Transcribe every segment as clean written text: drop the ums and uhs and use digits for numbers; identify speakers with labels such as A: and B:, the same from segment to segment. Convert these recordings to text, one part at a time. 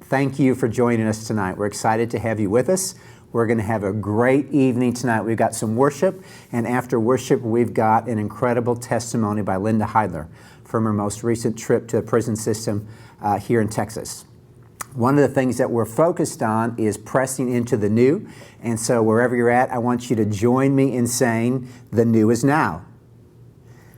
A: Thank you for joining us tonight. We're excited to have you with us. We're going to have a great evening tonight. We've got some worship, and after worship, we've got an incredible testimony by Linda Heidler from her most recent trip to the prison system here in Texas. One of the things that we're focused on is pressing into the new, and so wherever you're at, I want you to join me in saying, the new is now.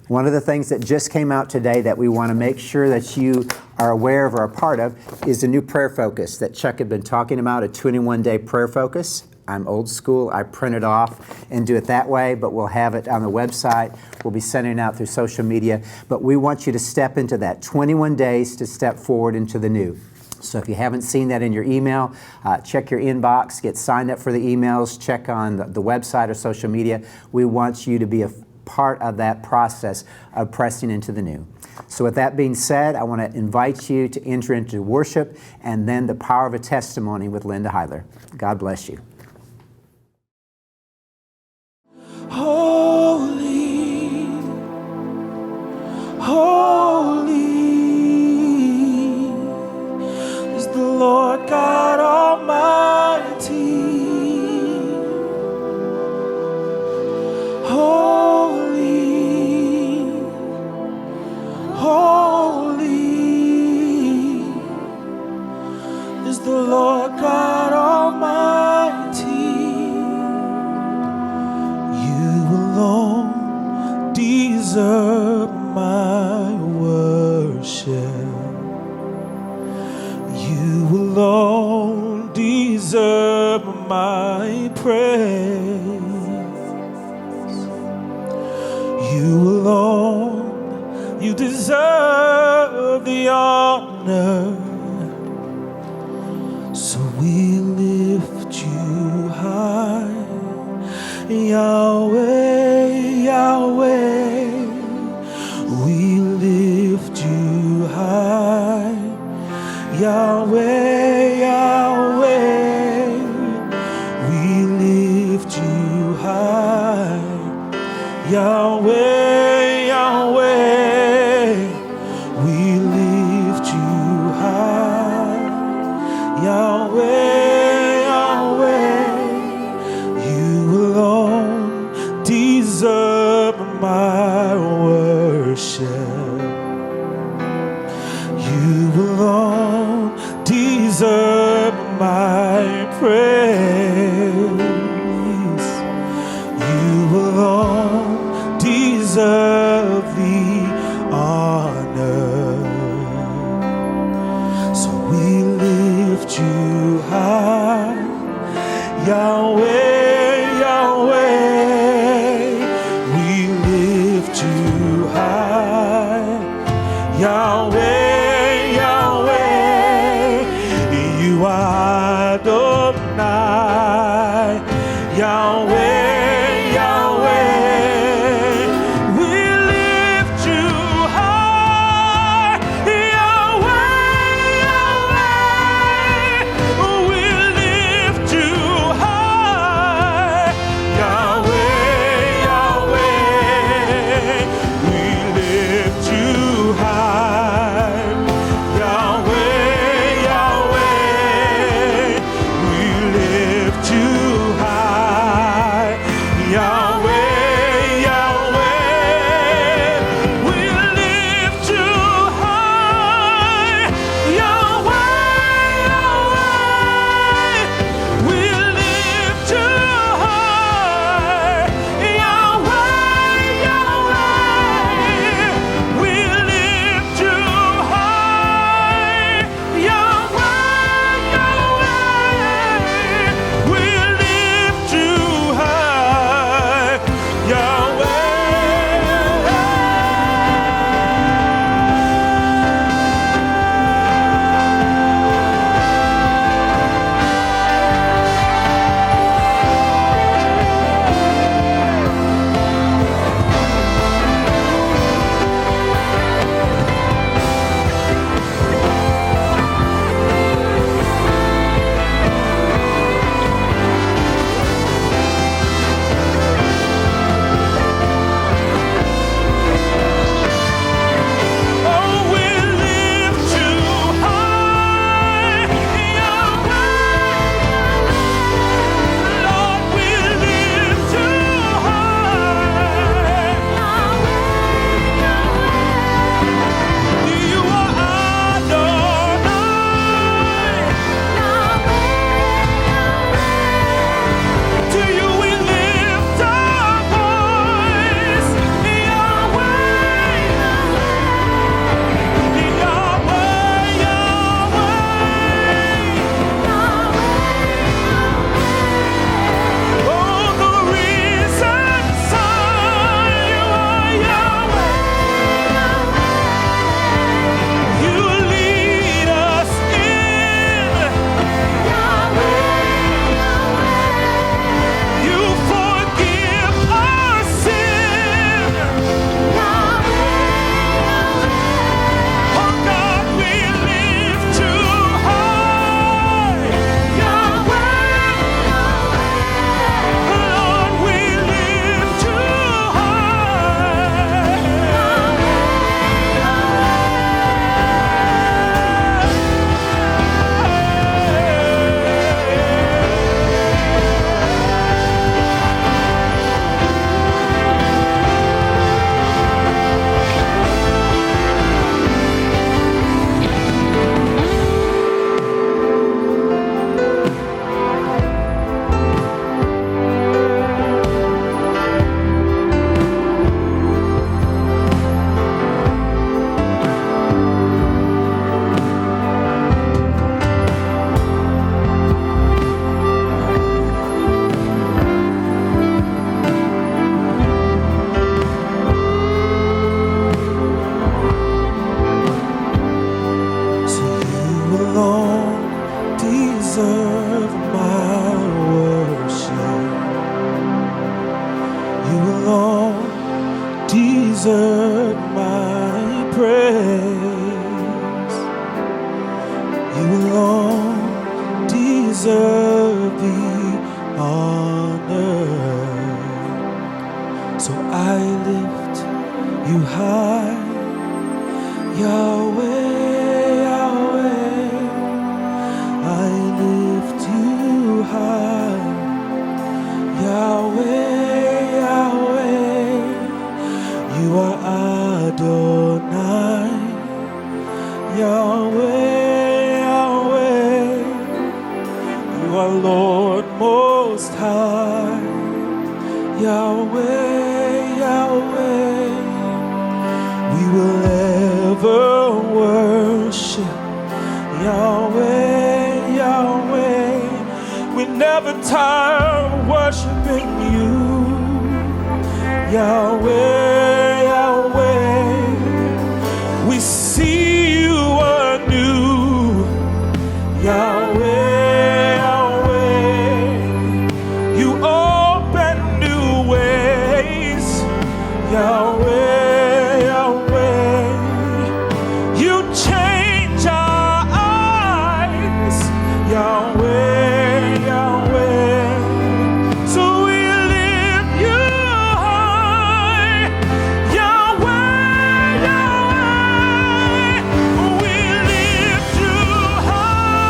A: One of the things that just came out today that we want to make sure that you are aware of or a part of is the new prayer focus that Chuck had been talking about, a 21-day prayer focus. I'm old school. I print it off and do it that way, but we'll have it on the website. We'll be sending it out through social media. But we want you to step into that, 21 days to step forward into the new. So if you haven't seen that in your email, check your inbox, get signed up for the emails, check on the website or social media. We want you to be a part of that process of pressing into the new. So with that being said, I want to invite you to enter into worship and then the power of a testimony with Linda Heidler. God bless you.
B: Holy, holy is the Lord God Almighty. Holy is the Lord God Almighty. You alone deserve my worship. You alone deserve my praise. You alone, you deserve the honor. So we lift you high, Yahweh, Yahweh. We lift you high, Yahweh, Yahweh. We lift you high, Yahweh, Yahweh. We lift you high, Yahweh, Yahweh. You alone deserve my worship. You alone deserve my praise. You alone deserve the honor. So we lift you high, Yahweh, Yahweh. We lift you high, Yahweh, Yahweh. You are Adonai. deserve my praise. You alone deserve the honor. So I lift you high, Yahweh, Yahweh. I lift you high, Yahweh, Yahweh. You are Adonai, Yahweh, Yahweh. You are Lord Most High, Yahweh, Yahweh. We will ever worship Yahweh, Yahweh. We never tire of worshiping you, Yahweh, Yahweh. We see you anew, Yahweh, Yahweh. You open new ways, Yahweh, Yahweh. You change our eyes, Yahweh, Yahweh. So we lift you high, Yahweh, Yahweh. We lift you high,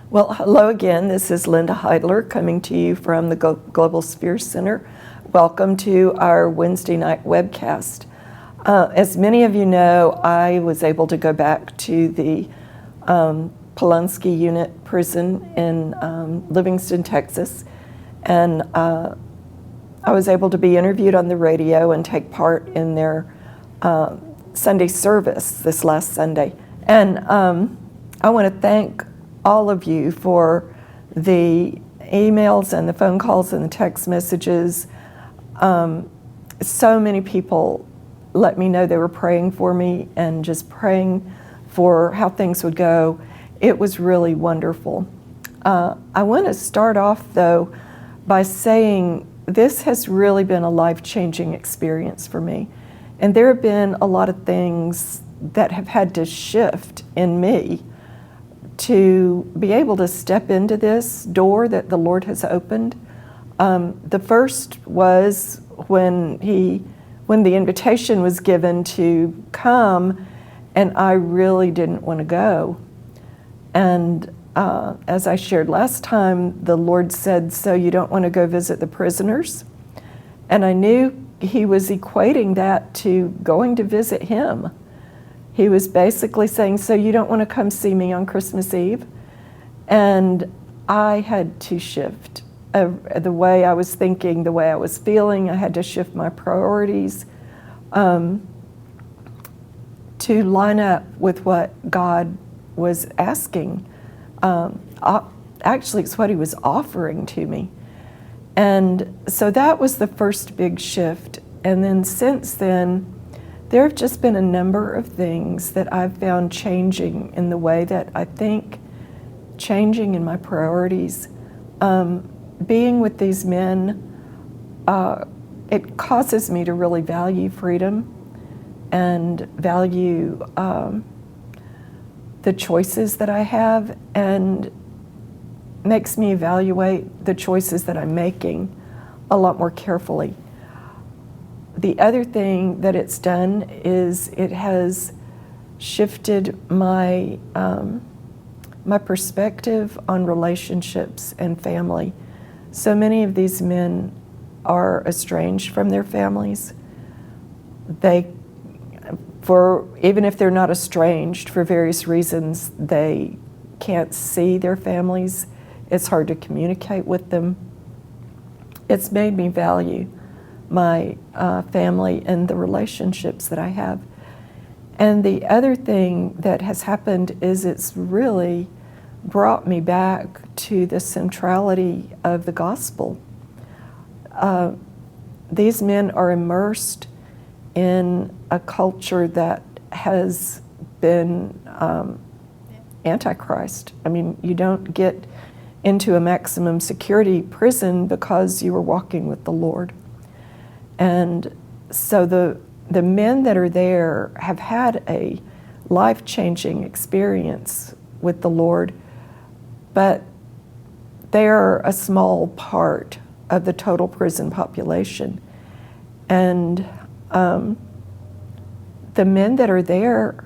C: Well, hello again. This is Linda Heidler coming to you from the Global Sphere Center. Welcome to our Wednesday night webcast. As many of you know, I was able to go back to the Polunsky Unit prison in Livingston, Texas, and I was able to be interviewed on the radio and take part in their Sunday service this last Sunday. And I want to thank all of you for the emails and the phone calls and the text messages. So many people let me know they were praying for me and just praying for how things would go. It was really wonderful. I want to start off, though, by saying this has really been a life-changing experience for me. And there have been a lot of things that have had to shift in me to be able to step into this door that the Lord has opened. The first was when the invitation was given to come, and I really didn't want to go. And as I shared last time, the Lord said, "So you don't want to go visit the prisoners?" And I knew He was equating that to going to visit Him. He was basically saying, so you don't want to come see me on Christmas Eve? And I had to shift the way I was thinking, the way I was feeling. I had to shift my priorities to line up with what God was asking. Actually, it's what He was offering to me. And so that was the first big shift. And then since then, there have just been a number of things that I've found changing in the way that I think, changing in my priorities. Being with these men, it causes me to really value freedom and value the choices that I have, and makes me evaluate the choices that I'm making a lot more carefully. The other thing that it's done is it has shifted my my perspective on relationships and family. So many of these men are estranged from their families. Even if they're not estranged for various reasons, they can't see their families. It's hard to communicate with them. It's made me value my family and the relationships that I have. And the other thing that has happened is it's really brought me back to the centrality of the gospel. These men are immersed in a culture that has been antichrist. I mean, you don't get into a maximum security prison because you were walking with the Lord. And so the men that are there have had a life-changing experience with the Lord, but they're a small part of the total prison population. And the men that are there,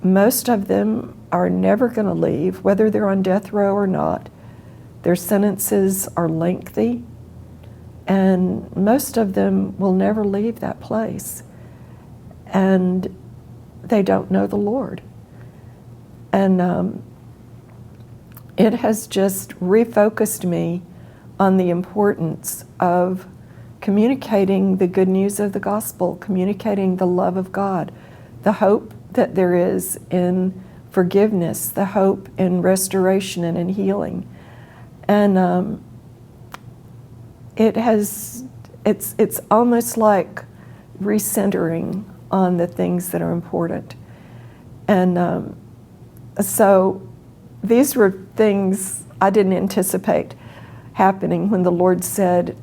C: most of them are never going to leave, whether they're on death row or not. Their sentences are lengthy, and most of them will never leave that place. And they don't know the Lord. And it has just refocused me on the importance of communicating the good news of the gospel, communicating the love of God, the hope that there is in forgiveness, the hope in restoration and in healing. And it's almost like recentering on the things that are important. And so these were things I didn't anticipate happening when the Lord said,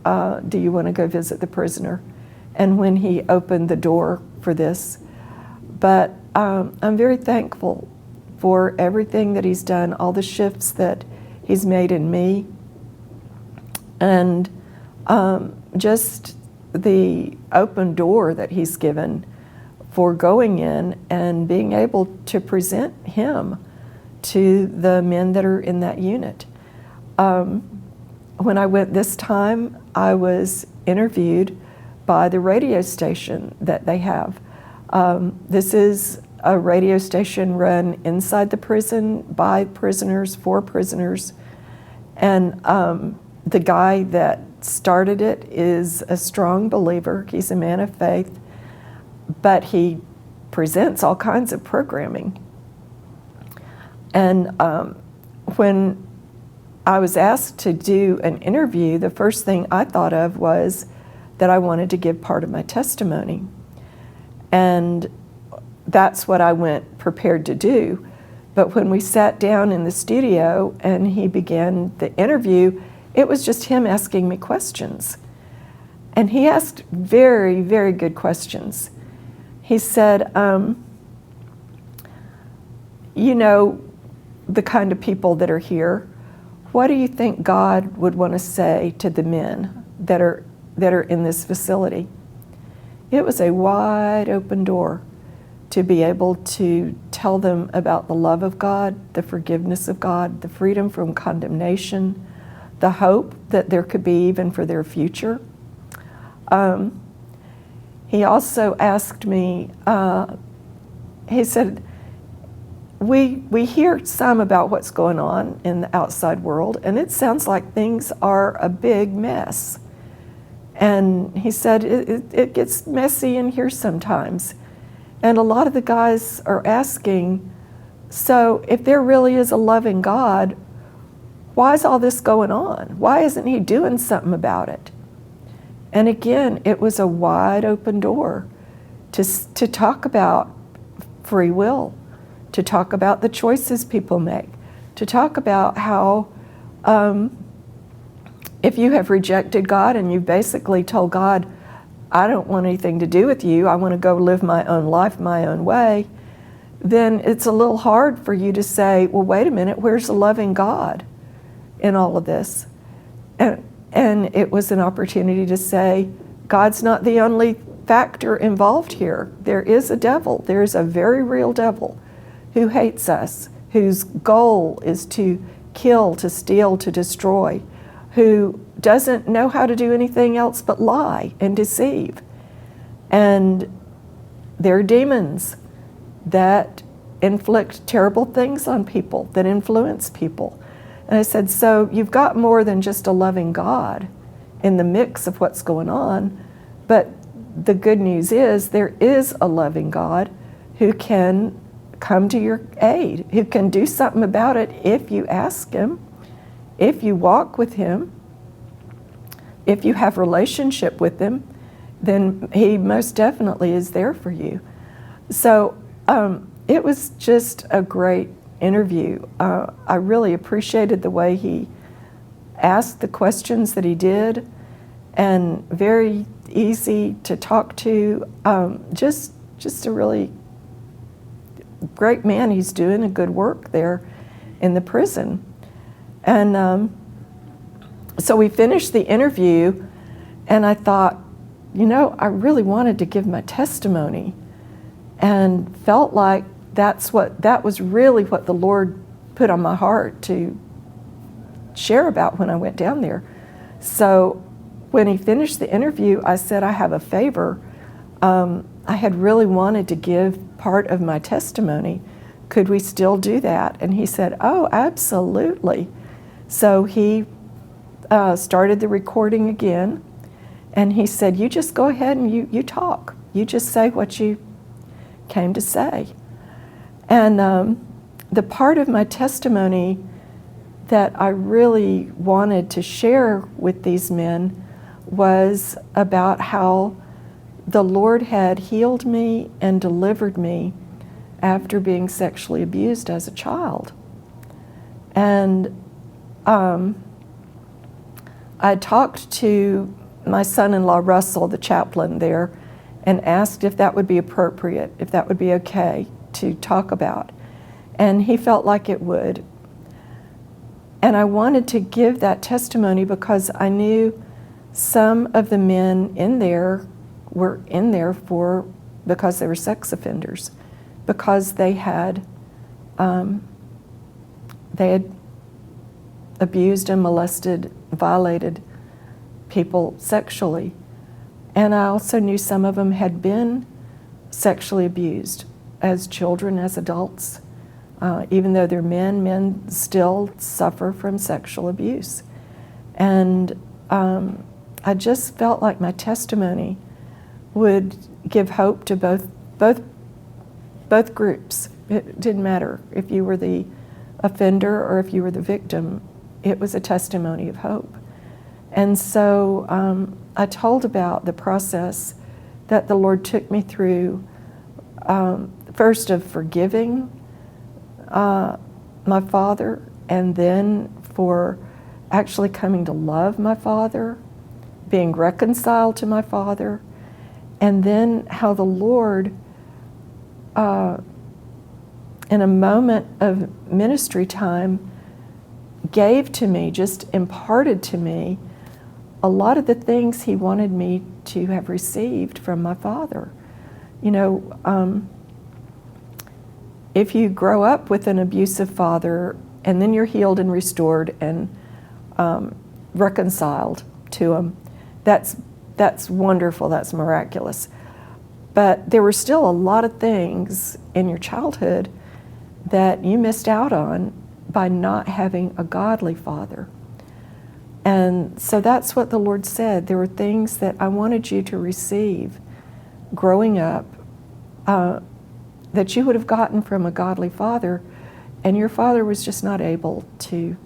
C: do you want to go visit the prisoner? And when He opened the door for this. But I'm very thankful for everything that He's done, all the shifts that He's made in me, and just the open door that He's given for going in and being able to present Him to the men that are in that unit. When I went this time, I was interviewed by the radio station that they have. This is a radio station run inside the prison by prisoners, for prisoners. And the guy that started it is a strong believer. He's a man of faith, but he presents all kinds of programming. And when I was asked to do an interview, the first thing I thought of was that I wanted to give part of my testimony. And that's what I went prepared to do. But when we sat down in the studio and he began the interview, it was just him asking me questions. And he asked very, very good questions. He said, you know, the kind of people that are here, what do you think God would want to say to the men that are in this facility? It was a wide open door to be able to tell them about the love of God, the forgiveness of God, the freedom from condemnation, the hope that there could be even for their future. He also asked me he said, we hear some about what's going on in the outside world, and it sounds like things are a big mess. And he said, it gets messy in here sometimes. And a lot of the guys are asking, so if there really is a loving God, why is all this going on? Why isn't he doing something about it? And again, it was a wide open door to talk about free will, to talk about the choices people make, to talk about how if you have rejected God and you've basically told God, I don't want anything to do with you, I want to go live my own life my own way, then it's a little hard for you to say, well, wait a minute, where's the loving God in all of this? And it was an opportunity to say, God's not the only factor involved here. There is a devil. There is a very real devil who hates us, whose goal is to kill, to steal, to destroy, who doesn't know how to do anything else but lie and deceive. And there are demons that inflict terrible things on people, that influence people. And I said, so you've got more than just a loving God in the mix of what's going on, but the good news is there is a loving God who can come to your aid, who can do something about it if you ask him, if you walk with him, if you have relationship with him, then he most definitely is there for you. So it was just a great interview. I really appreciated the way he asked the questions that he did, and very easy to talk to. Just a really great man. He's doing a good work there in the prison. And so we finished the interview, and I thought, you know, I really wanted to give my testimony, and felt like that was really what the Lord put on my heart to share about when I went down there. So when he finished the interview, I said, I have a favor. I had really wanted to give part of my testimony. Could we still do that? And he said, oh, absolutely. So he started the recording again, and he said, you just go ahead and you talk. You just say what you came to say. And the part of my testimony that I really wanted to share with these men was about how the Lord had healed me and delivered me after being sexually abused as a child. And I talked to my son-in-law, Russell, the chaplain there, and asked if that would be appropriate, if that would be okay to talk about. And he felt like it would. And I wanted to give that testimony because I knew some of the men in there were in there because they were sex offenders, because they had abused and molested, violated people sexually. And I also knew some of them had been sexually abused as children, as adults. Even though they're men still suffer from sexual abuse. And I just felt like my testimony would give hope to both groups. It didn't matter if you were the offender or if you were the victim. It was a testimony of hope. And so I told about the process that the Lord took me through, first of forgiving my father, and then for actually coming to love my father, being reconciled to my father, and then how the Lord, in a moment of ministry time, gave to me, just imparted to me, a lot of the things he wanted me to have received from my father. You know, if you grow up with an abusive father and then you're healed and restored and reconciled to him, that's wonderful, that's miraculous. But there were still a lot of things in your childhood that you missed out on by not having a godly father. And so that's what the Lord said. There were things that I wanted you to receive growing up that you would have gotten from a godly father, and your father was just not able to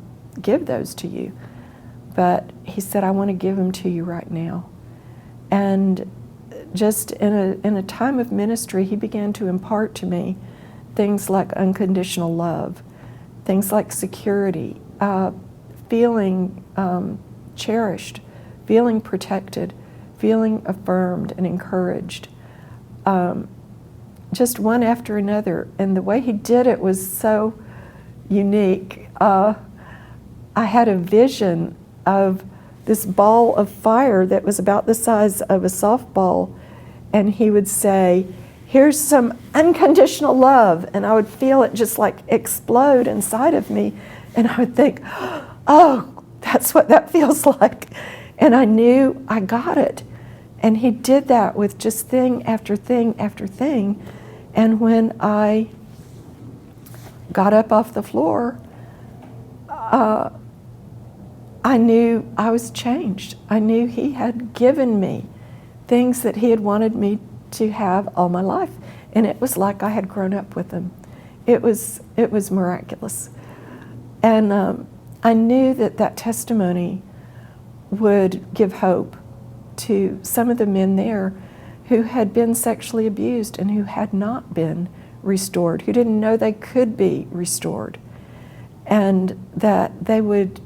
C: give those to you. But he said, I want to give them to you right now. And just in a time of ministry, he began to impart to me things like unconditional love, things like security, feeling cherished, feeling protected, feeling affirmed and encouraged, just one after another. And the way he did it was so unique. I had a vision of this ball of fire that was about the size of a softball, and he would say, here's some unconditional love, and I would feel it just like explode inside of me, and I would think, oh, that's what that feels like. And I knew I got it. And he did that with just thing after thing after thing. And when I got up off the floor, I knew I was changed. I knew he had given me things that he had wanted me to have all my life. And it was like I had grown up with him. It was miraculous. And I knew that that testimony would give hope to some of the men there who had been sexually abused and who had not been restored, who didn't know they could be restored. And that they would,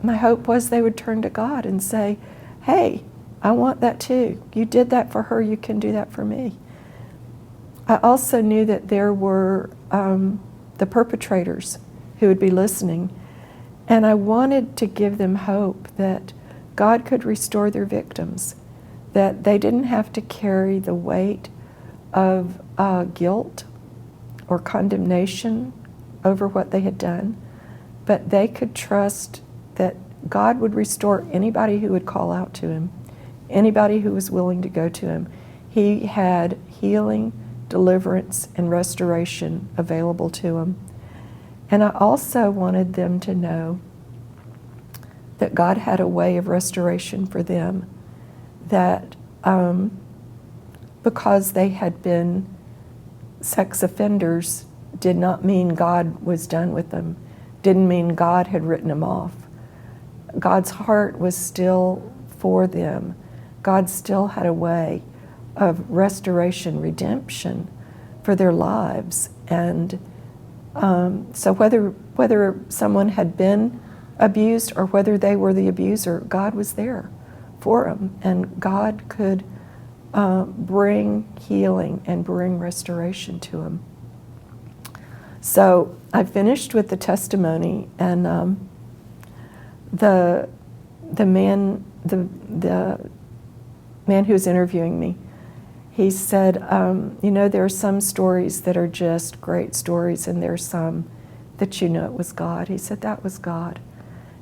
C: my hope was they would turn to God and say, hey, I want that too. You did that for her, you can do that for me. I also knew that there were the perpetrators who would be listening, and I wanted to give them hope that God could restore their victims, that they didn't have to carry the weight of guilt or condemnation over what they had done, but they could trust that God would restore anybody who would call out to him, anybody who was willing to go to him. He had healing, deliverance, and restoration available to him. And I also wanted them to know that God had a way of restoration for them, that because they had been sex offenders did not mean God was done with them, didn't mean God had written them off. God's heart was still for them. God still had a way of restoration, redemption for their lives. And so whether someone had been abused or whether they were the abuser, God was there for them, and God could bring healing and bring restoration to them. So I finished with the testimony, and the man who was interviewing me, he said, there are some stories that are just great stories, and there are some that it was God. He said, that was God.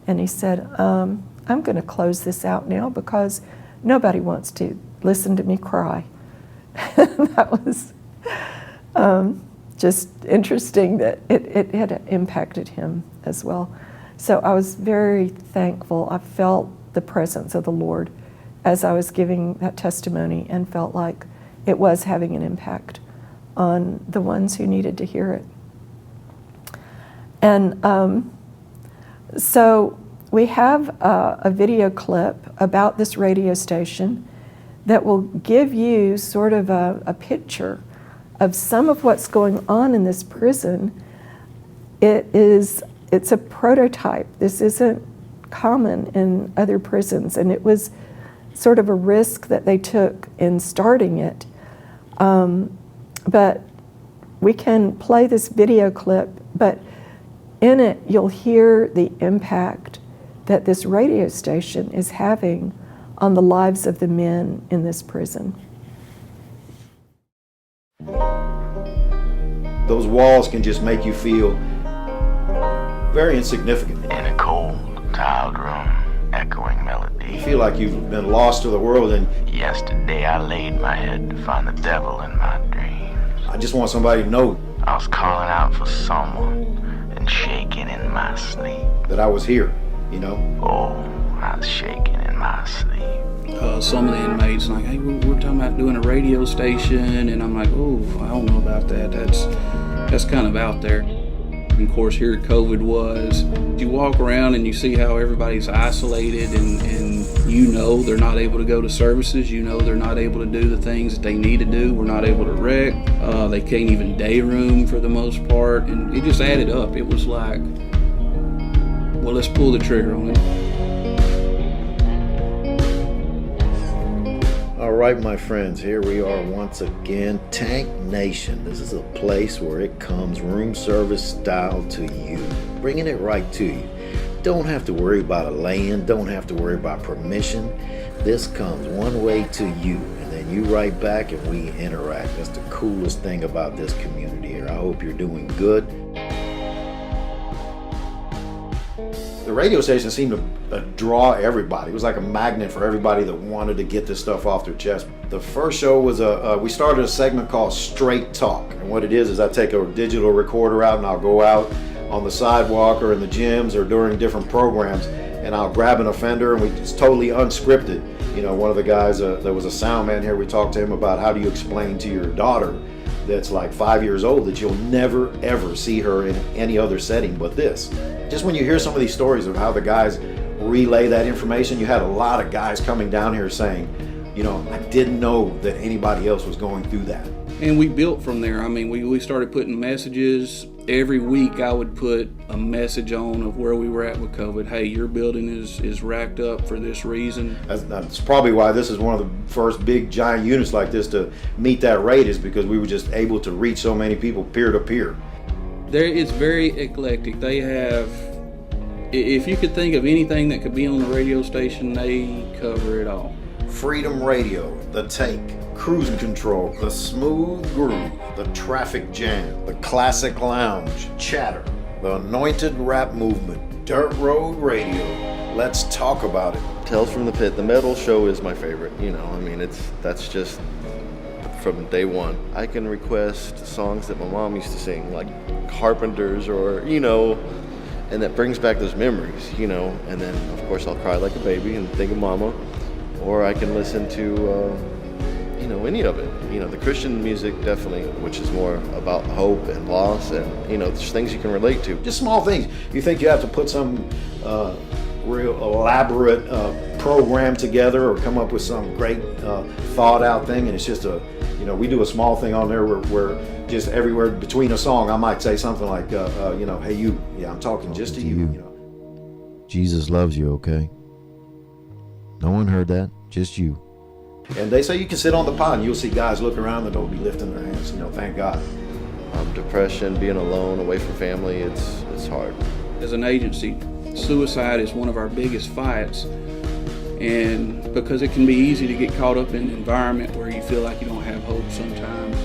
C: And he said, I'm going to close this out now because nobody wants to listen to me cry. That was just interesting that it had impacted him as well. So I was very thankful. I felt the presence of the Lord as I was giving that testimony and felt like it was having an impact on the ones who needed to hear it. And so we have a video clip about this radio station that will give you sort of a picture of some of what's going on in this prison. It's a prototype. This isn't common in other prisons, and it was sort of a risk that they took in starting it. But we can play this video clip, but in it you'll hear the impact that this radio station is having on the lives of the men in this prison.
D: Those walls can just make you feel very insignificant.
E: In a cold, tiled room, echoing melody.
D: You feel like you've been lost to the world, and
E: Yesterday I laid my head to find the devil in my dreams.
D: I just want somebody to know
E: I was calling out for someone and shaking in my sleep.
D: that I was here, you know?
E: Oh, I was shaking in my sleep.
F: Some of the inmates like, hey, we're talking about doing a radio station, and I'm like, oh, I don't know about that. That's kind of out there. And of course, here COVID was. You walk around and you see how everybody's isolated, and you know they're not able to go to services. You know they're not able to do the things that they need to do. We're not able to rec. They can't even day room for the most part, and it just added up. It was like, well, let's pull the trigger on it.
D: All right, my friends, here we are once again, Tank Nation. This is a place where it comes room service style to you, bringing it right to you. Don't have to worry about a lay-in, don't have to worry about permission. This comes one way to you, and then you write back and we interact. That's the coolest thing about this community here. I hope you're doing good. The radio station seemed to draw everybody. It was like a magnet for everybody that wanted to get this stuff off their chest. The first show was we started a segment called Straight Talk. And what it is I take a digital recorder out and I'll go out on the sidewalk or in the gyms or during different programs and I'll grab an offender, and it's totally unscripted. You know, one of the guys, there was a sound man here, we talked to him about how do you explain to your daughter that's like 5 years old that you'll never ever see her in any other setting but this. Just when you hear some of these stories of how the guys relay that information, you had a lot of guys coming down here saying, you know, I didn't know that anybody else was going through that.
F: And we built from there. I mean, we started putting messages. Every week I would put a message on of where we were at with COVID. Hey, your building is racked up for this reason.
D: That's probably why this is one of the first big giant units like this to meet that rate, is because we were just able to reach so many people peer to peer.
F: It's very eclectic. They have, if you could think of anything that could be on the radio station, they cover it all.
D: Freedom Radio, The Take, Cruising Control, The Smooth Groove, The Traffic Jam, The Classic Lounge, Chatter, The Anointed Rap Movement, Dirt Road Radio. Let's talk about it.
G: Tales from the Pit. The metal show is my favorite. You know, I mean, that's just from day one. I can request songs that my mom used to sing, like Carpenters or, you know, and that brings back those memories, you know, and then of course I'll cry like a baby and think of mama, or I can listen to, you know, any of it. You know, the Christian music definitely, which is more about hope and loss and, you know, there's things you can relate to.
D: Just small things. You think you have to put some real elaborate program together or come up with some great thought out thing, and it's just you know, we do a small thing on there where just everywhere between a song I might say something like, you know, hey you, yeah, I'm talking just to you. You know.
H: Jesus loves you, okay? No one heard that, just you.
D: And they say you can sit on the pod and you'll see guys look around and they'll be lifting their hands, you know, thank God.
G: Depression, being alone, away from family, it's hard.
F: As an agency, suicide is one of our biggest fights, and because it can be easy to get caught up in an environment where you feel like you don't have hope sometimes.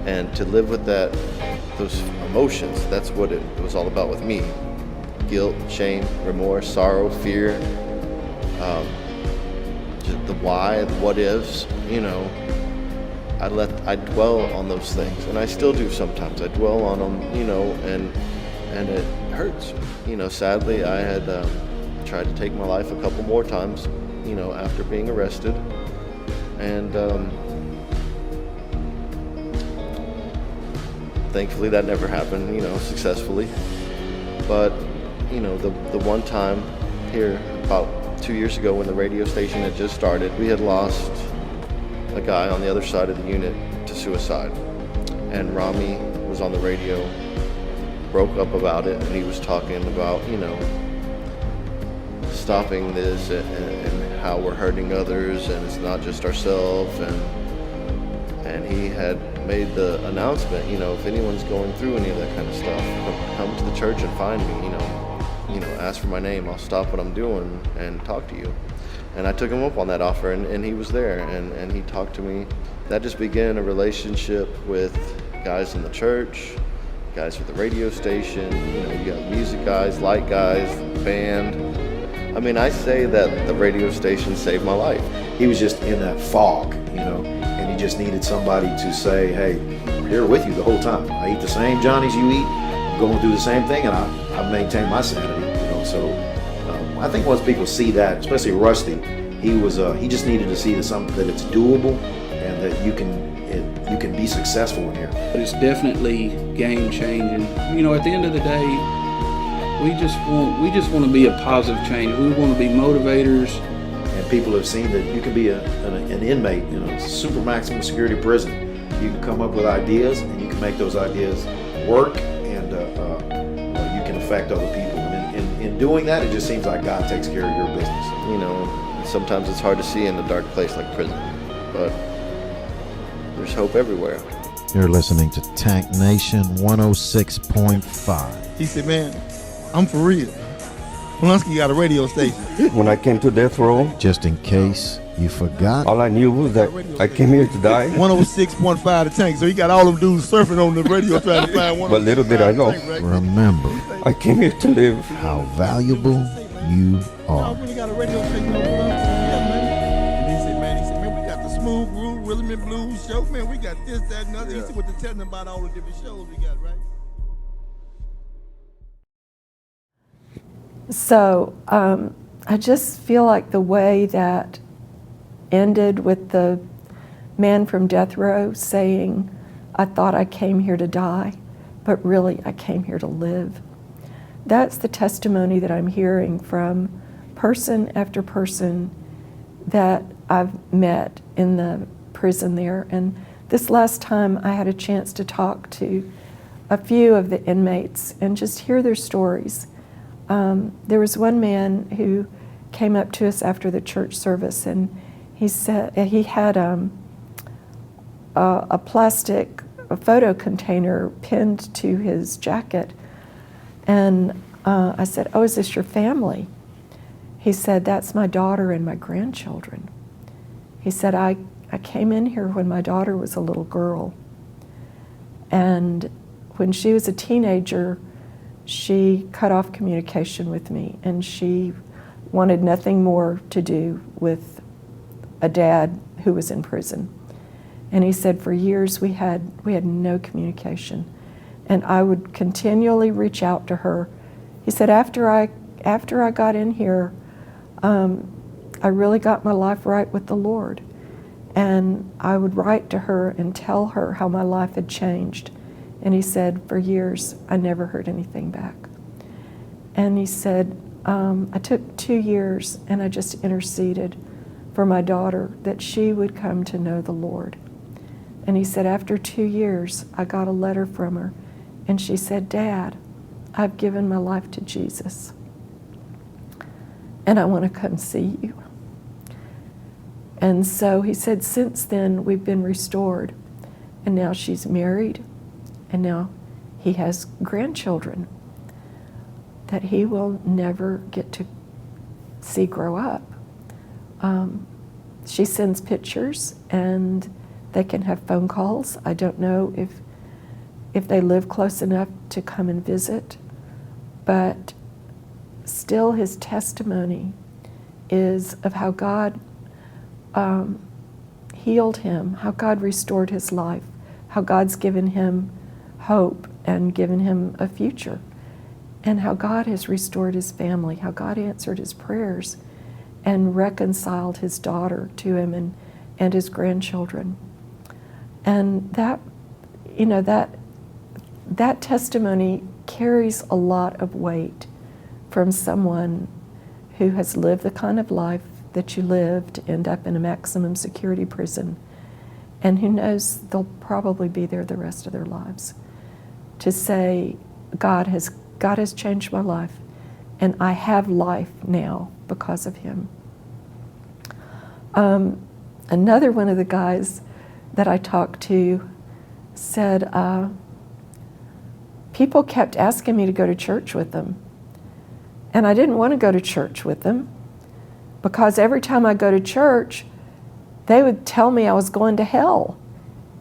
G: And to live with those emotions, that's what it was all about with me. Guilt, shame, remorse, sorrow, fear, just the why, the what ifs, you know. I dwell on those things, and I still do sometimes. I dwell on them, you know, and it hurts. You know, sadly, I had tried to take my life a couple more times, you know, after being arrested, and thankfully that never happened, you know, successfully. But, you know, the one time here about 2 years ago when the radio station had just started, we had lost a guy on the other side of the unit to suicide, and Rami was on the radio, broke up about it, and he was talking about, you know, stopping this and how we're hurting others, and it's not just ourselves, and he had made the announcement, you know, if anyone's going through any of that kind of stuff, come to the church and find me, you know, ask for my name, I'll stop what I'm doing and talk to you. And I took him up on that offer, and he was there, and he talked to me. That just began a relationship with guys in the church, guys with the radio station, you know, you got music guys, light guys, band. I mean, I say that the radio station saved my life.
D: He was just in that fog, you know, and he just needed somebody to say, hey, they're with you the whole time. I eat the same Johnnies you eat. I'm going through the same thing, and I maintain my sanity. So I think once people see that, especially Rusty, he just needed to see that it's doable and that you can be successful in here.
F: But it's definitely game changing. At the end of the day, we just want to be a positive change. We want to be motivators.
D: And people have seen that you can be an inmate in a super maximum security prison. You can come up with ideas, and you can make those ideas work, and you can affect other people. And in doing that, it just seems like God takes care of your business.
G: Sometimes it's hard to see in a dark place like prison, but there's hope everywhere.
H: You're listening to Tank Nation 106.5.
I: He said, man, I'm for real. Polanski got a radio station.
J: When I came to death row,
H: Just in case you forgot,
J: all I knew was that I came here to die.
I: 106.5 The Tank. So he got all them dudes surfing on the radio trying to find one.
J: But little did I know,
H: remember
J: I came here to live.
H: how valuable you
I: I
H: are.
I: really got a radio station on Polanski. Yeah, man. And he said, man, we got the Smooth Groove Rhythm and Blues show. Man, we got this, that, and other. He said what to tell them about all the different shows we got, right?
C: So I just feel like the way that ended with the man from death row saying, I thought I came here to die, but really I came here to live. That's the testimony that I'm hearing from person after person that I've met in the prison there. And this last time I had a chance to talk to a few of the inmates and just hear their stories. There was one man who came up to us after the church service, and he said he had a plastic photo container pinned to his jacket. And I said, oh, is this your family? He said, that's my daughter and my grandchildren. He said, I came in here when my daughter was a little girl. And when she was a teenager, she cut off communication with me, and she wanted nothing more to do with a dad who was in prison. And he said for years we had no communication, and I would continually reach out to her. He said after I got in here, I really got my life right with the Lord, and I would write to her and tell her how my life had changed. And he said, for years, I never heard anything back. And he said, I took 2 years and I just interceded for my daughter that she would come to know the Lord. And he said, after 2 years, I got a letter from her, and she said, Dad, I've given my life to Jesus, and I want to come see you. And so he said, since then, we've been restored, and now she's married, and now he has grandchildren that he will never get to see grow up. She sends pictures, and they can have phone calls. I don't know if they live close enough to come and visit, but still his testimony is of how God healed him, how God restored his life, how God's given him hope and given him a future, and how God has restored his family, how God answered his prayers and reconciled his daughter to him and his grandchildren. And that testimony carries a lot of weight from someone who has lived the kind of life that you live to end up in a maximum security prison, and who knows they'll probably be there the rest of their lives. To say, God has changed my life, and I have life now because of him. Another one of the guys that I talked to said, people kept asking me to go to church with them, and I didn't want to go to church with them because every time I go to church, they would tell me I was going to hell.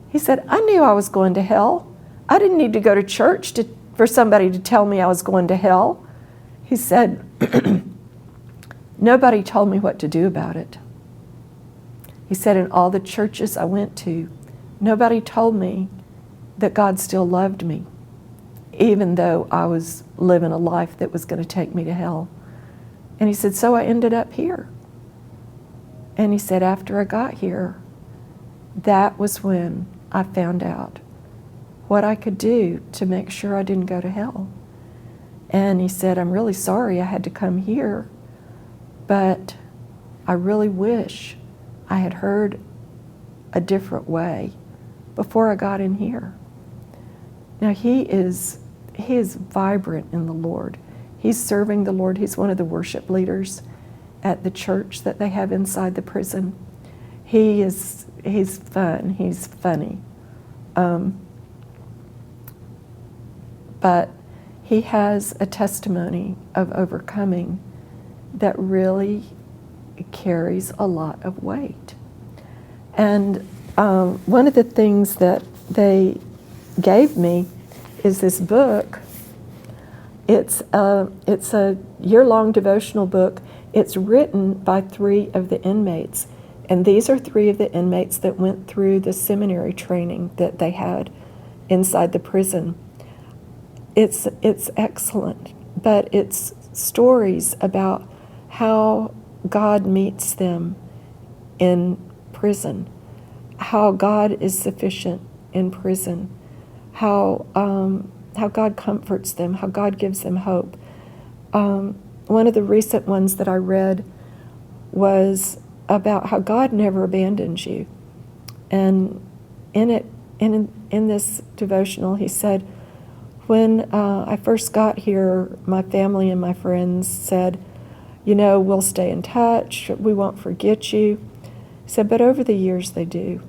C: He said, I knew I was going to hell. I didn't need to go to church for somebody to tell me I was going to hell. He said, nobody told me what to do about it. He said, in all the churches I went to, nobody told me that God still loved me, even though I was living a life that was going to take me to hell. And he said, so I ended up here. And he said, after I got here, that was when I found out what I could do to make sure I didn't go to hell. And he said, I'm really sorry I had to come here, but I really wish I had heard a different way before I got in here. Now he is vibrant in the Lord. He's serving the Lord. He's one of the worship leaders at the church that they have inside the prison. He's fun. He's funny. But he has a testimony of overcoming that really carries a lot of weight. And one of the things that they gave me is this book. It's a year-long devotional book. It's written by 3 of the inmates. And these are 3 of the inmates that went through the seminary training that they had inside the prison. It's excellent, but it's stories about how God meets them in prison, how God is sufficient in prison, how God comforts them, how God gives them hope. One of the recent ones that I read was about how God never abandons you. And in this devotional, he said, when I first got here, my family and my friends said, we'll stay in touch, we won't forget you. He said, but over the years they do.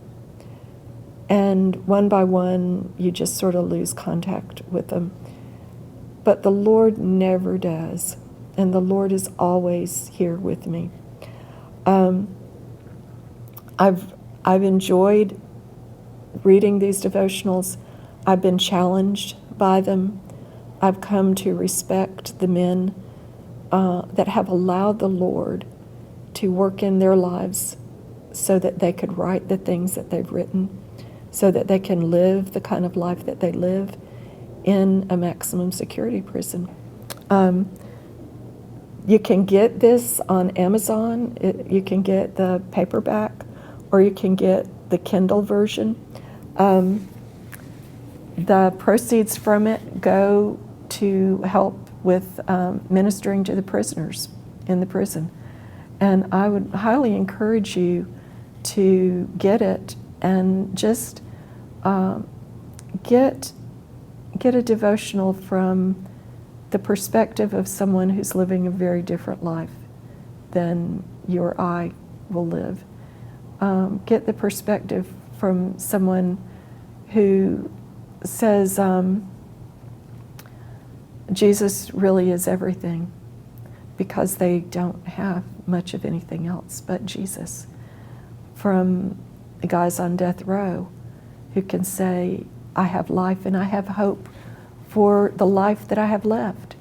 C: And one by one, you just sort of lose contact with them. But the Lord never does. And the Lord is always here with me. I've enjoyed reading these devotionals. I've been challenged by them. I've come to respect the men that have allowed the Lord to work in their lives so that they could write the things that they've written, so that they can live the kind of life that they live in a maximum security prison. You can get this on Amazon. You can get the paperback, or you can get the Kindle version. The proceeds from it go to help with ministering to the prisoners in the prison. And I would highly encourage you to get it and just get a devotional from the perspective of someone who's living a very different life than you or I will live. Get the perspective from someone who says, Jesus really is everything, because they don't have much of anything else but Jesus. From the guys on death row who can say, I have life and I have hope for the life that I have left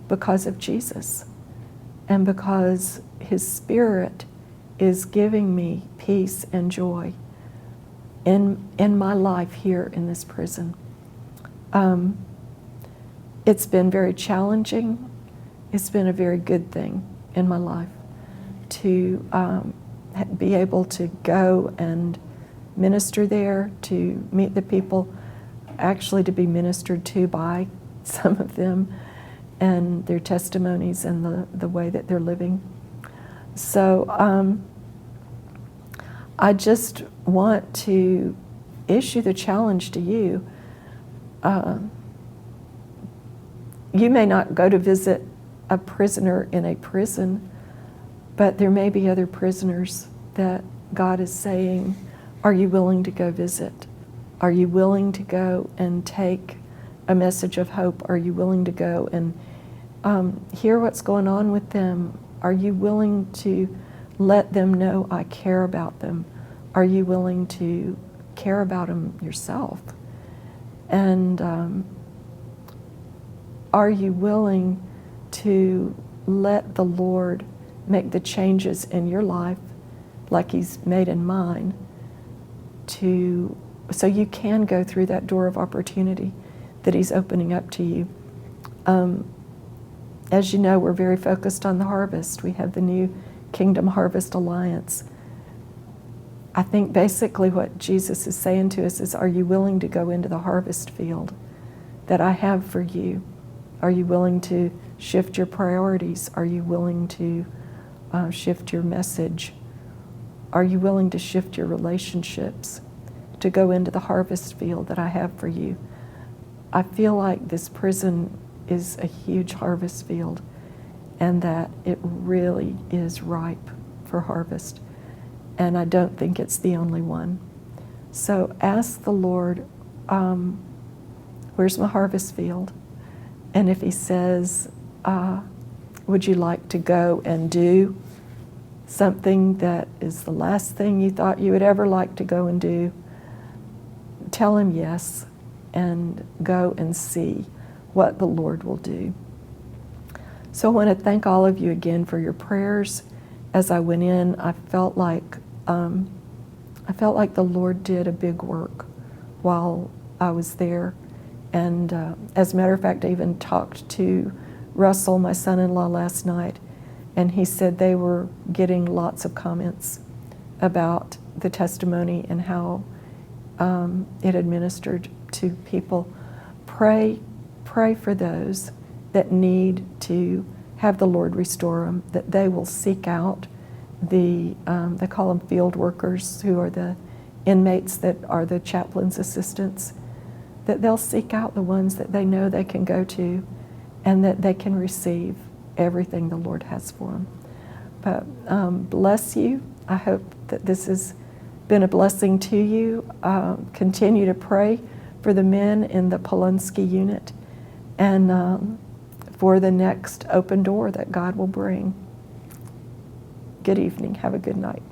C: because of Jesus, and because his Spirit is giving me peace and joy in my life here in this prison. It's been very challenging. It's been a very good thing in my life to be able to go and minister there, to meet the people, actually to be ministered to by some of them and their testimonies and the way that they're living. So I just want to issue the challenge to you. You may not go to visit a prisoner in a prison, but there may be other prisoners that God is saying, are you willing to go visit? Are you willing to go and take a message of hope? Are you willing to go and hear what's going on with them? Are you willing to let them know I care about them? Are you willing to care about them yourself? And are you willing to let the Lord make the changes in your life, like he's made in mine, to so you can go through that door of opportunity that He's opening up to you. As you know, we're very focused on the harvest. We have the new Kingdom Harvest Alliance. I think basically what Jesus is saying to us is, are you willing to go into the harvest field that I have for you? Are you willing to shift your priorities? Are you willing to shift your message? Are you willing to shift your relationships to go into the harvest field that I have for you? I feel like this prison is a huge harvest field, and that it really is ripe for harvest. And I don't think it's the only one. So ask the Lord, where's my harvest field? And if He says, would you like to go and do something that is the last thing you thought you would ever like to go and do, tell Him yes, and go and see what the Lord will do. So I want to thank all of you again for your prayers. As I went in, I felt like the Lord did a big work while I was there. And as a matter of fact, I even talked to Russell, my son-in-law, last night, and he said they were getting lots of comments about the testimony and how it administered to people. Pray for those that need to have the Lord restore them, that they will seek out they call them field workers, who are the inmates that are the chaplain's assistants, that they'll seek out the ones that they know they can go to and that they can receive everything the Lord has for them. But bless you. I hope that this has been a blessing to you. Continue to pray for the men in the Polunsky unit and for the next open door that God will bring. Good evening. Have a good night.